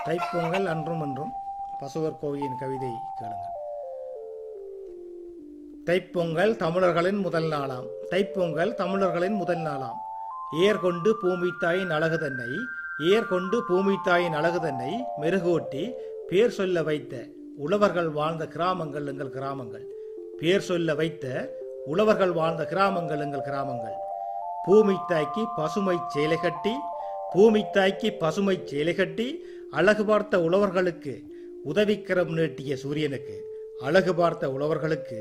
தைப்பொங்கல் அன்றும் என்றும் பசுவர் கோவையின் கவிதை கேளுங்கள். தைப்பொங்கல் தமிழர்களின் முதல் நாளாம். தைப்பொங்கல் தமிழர்களின் முதல் நாளாம். ஏர்கொண்டு பூமித்தாயின் அழகு தன்னை ஏர்கொண்டு பூமித்தாயின் அழகு தன்னை மெருகூட்டி பேர் சொல்ல வைத்த உழவர்கள் வாழ்ந்த கிராமங்கள் எங்கள் கிராமங்கள். பேர் சொல்ல வைத்த உழவர்கள் வாழ்ந்த கிராமங்கள் எங்கள் கிராமங்கள். பூமித்தாய்க்கு பசுமை சேலை கட்டி பூமித்தாய்க்கு பசுமை சேலை கட்டி அழகு பார்த்த உழவர்களுக்கு உதவிக்கரம் நீட்டிய சூரியனுக்கு அழகு பார்த்த உழவர்களுக்கு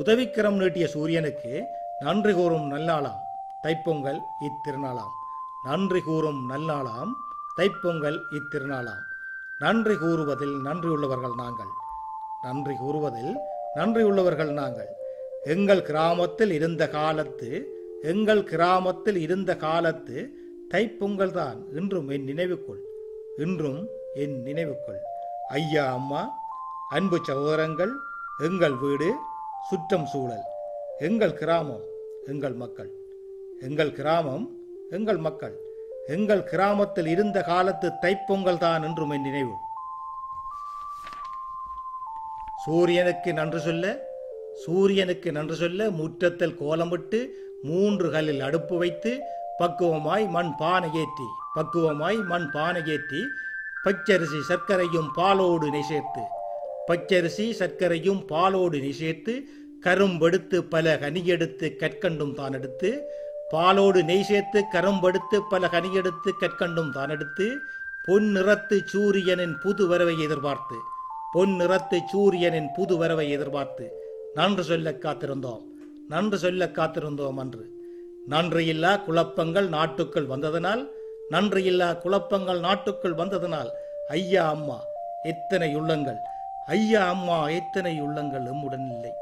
உதவிக்கரம் நீட்டிய சூரியனுக்கு நன்றி கூறும் நல்லாளாம் தைப்பொங்கல் இத்திருநாளாம். நன்றி கூறும் நல்லாளாம் தைப்பொங்கல் இத்திருநாளாம். நன்றி கூறுவதில் நன்றியுள்ளவர்கள் நாங்கள். நன்றி கூறுவதில் நன்றியுள்ளவர்கள் நாங்கள். எங்கள் கிராமத்தில் இருந்த காலத்து எங்கள் கிராமத்தில் இருந்த காலத்து தைப்பொங்கல் தான் இன்றும் என் நினைவுக்குள். இன்றும் என் நினைவுக்குள். ஐயா அம்மா, அன்பு சகோதரங்கள், எங்கள் வீடு, சுற்றம் சூழல், எங்கள் கிராமம், எங்கள் மக்கள். எங்கள் கிராமம், எங்கள் மக்கள். எங்கள் கிராமத்தில் இருந்த காலத்து தைப்பொங்கல் தான் என்றும் என் நினைவு. சூரியனுக்கு நன்றி சொல்ல சூரியனுக்கு நன்றி சொல்ல முற்றத்தில் கோலமிட்டு 3 கல்லில் அடுப்பு வைத்து பக்குவமாய் மண் பானை ஏற்றி பச்சரிசி சர்க்கரையும் பாலோடு நெய் சேர்த்து பச்சரிசி சர்க்கரையும் பாலோடு நெய் சேர்த்து கரும்பெடுத்து பல கனியெடுத்து கற்கண்டும் தான் எடுத்து பாலோடு நெய் சேர்த்து கரும்பெடுத்து பல கனியெடுத்து கற்கண்டும் தான் எடுத்து பொன்னிறத்து சூரியனின் புது வரவை எதிர்பார்த்து பொன்னிறத்து சூரியனின் புது வரவை எதிர்பார்த்து நன்று சொல்ல காத்திருந்தோம் நன்று சொல்ல காத்திருந்தோம் அன்று. நன்றியில்லா குழப்பங்கள் நாட்டுக்குள் வந்ததனால் நன்றியில்லா குழப்பங்கள் நாட்டுக்குள் வந்ததனால் ஐயா அம்மா எத்தனை உள்ளங்கள் ஐயா அம்மா எத்தனை உள்ளங்கள் எம்முடன் இல்லை.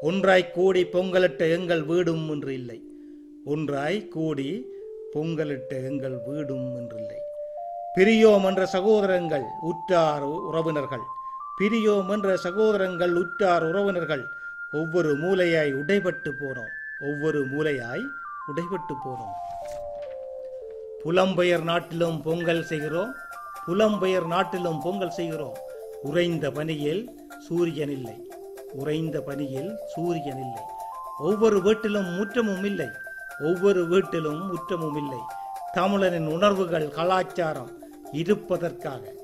ஒன்றாய் கூடி பொங்கலிட்ட எங்கள் வீடும் என்று இல்லை. ஒன்றாய் கூடி பொங்கலிட்ட எங்கள் வீடும் என்றில்லை. பிரியோம் என்ற சகோதரங்கள் உற்றார் உறவினர்கள் பிரியோம் என்ற சகோதரங்கள் உற்றார் உறவினர்கள் ஒவ்வொரு மூலையாய் உடைபட்டு போனோம். ஒவ்வொரு மூலையாய் உடைபட்டு போனோம். புலம்பெயர் நாட்டிலும் பொங்கல் செய்கிறோம். புலம்பெயர் நாட்டிலும் பொங்கல் செய்கிறோம். உறைந்த பனியில் சூரியன் இல்லை. உறைந்த பனியில் சூரியன் இல்லை. ஒவ்வொரு வீட்டிலும் முற்றமும் இல்லை. ஒவ்வொரு வீட்டிலும் முற்றமும் இல்லை. தமிழனின் உணர்வுகள் கலாச்சாரம் இருப்பதற்காக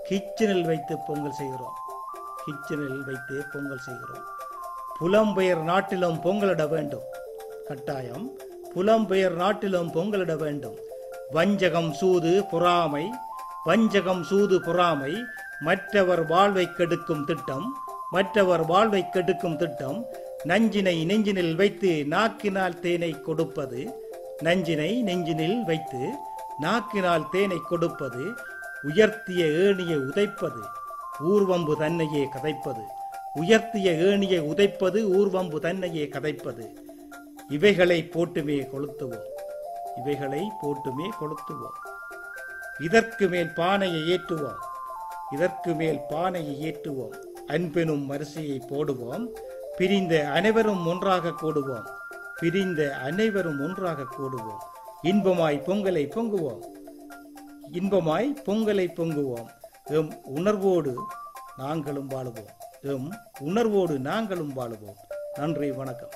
கிச்சனில் வைத்து பொங்கல் செய்கிறோம். கிச்சனில் வைத்து பொங்கல் செய்கிறோம். புலம்பெயர் நாட்டிலும் பொங்கலிட வேண்டும். கட்டாயம் புலம்பெயர் நாட்டிலும் பொங்கலிட வேண்டும். வஞ்சகம் சூது பொறாமை வஞ்சகம் சூது பொறாமை மற்றவர் வாழ்வை கெடுக்கும் திட்டம் மற்றவர் வாழ்வை கெடுக்கும் திட்டம் நஞ்சினை நெஞ்சினில் வைத்து நாக்கினால் தேனை கொடுப்பது நஞ்சினை நெஞ்சினில் வைத்து நாக்கினால் தேனை கொடுப்பது உயர்த்திய ஏணியை உதைப்பது ஊர்வம்பு தன்னையே கதைப்பது உயர்த்திய ஏணியை உதைப்பது ஊர்வம்பு தன்னையே கதைப்பது இவைகளை போட்டுமே கொளுத்துவோம். இவைகளை போட்டுமே கொளுத்துவோம். இதற்கு மேல் பானையை ஏற்றுவோம். இதற்கு மேல் பானையை ஏற்றுவோம். அன்பெனும் வரிசையை போடுவோம். பிரிந்த அனைவரும் ஒன்றாக கூடுவோம். பிரிந்த அனைவரும் ஒன்றாக கூடுவோம். இன்பமாய் பொங்கலை பொங்குவோம். இன்பமாய் பொங்கலை பொங்குவோம். எம் உணர்வோடு நாங்களும் வாழுவோம். எம் உணர்வோடு நாங்களும் வாழுவோம். நன்றி, வணக்கம்.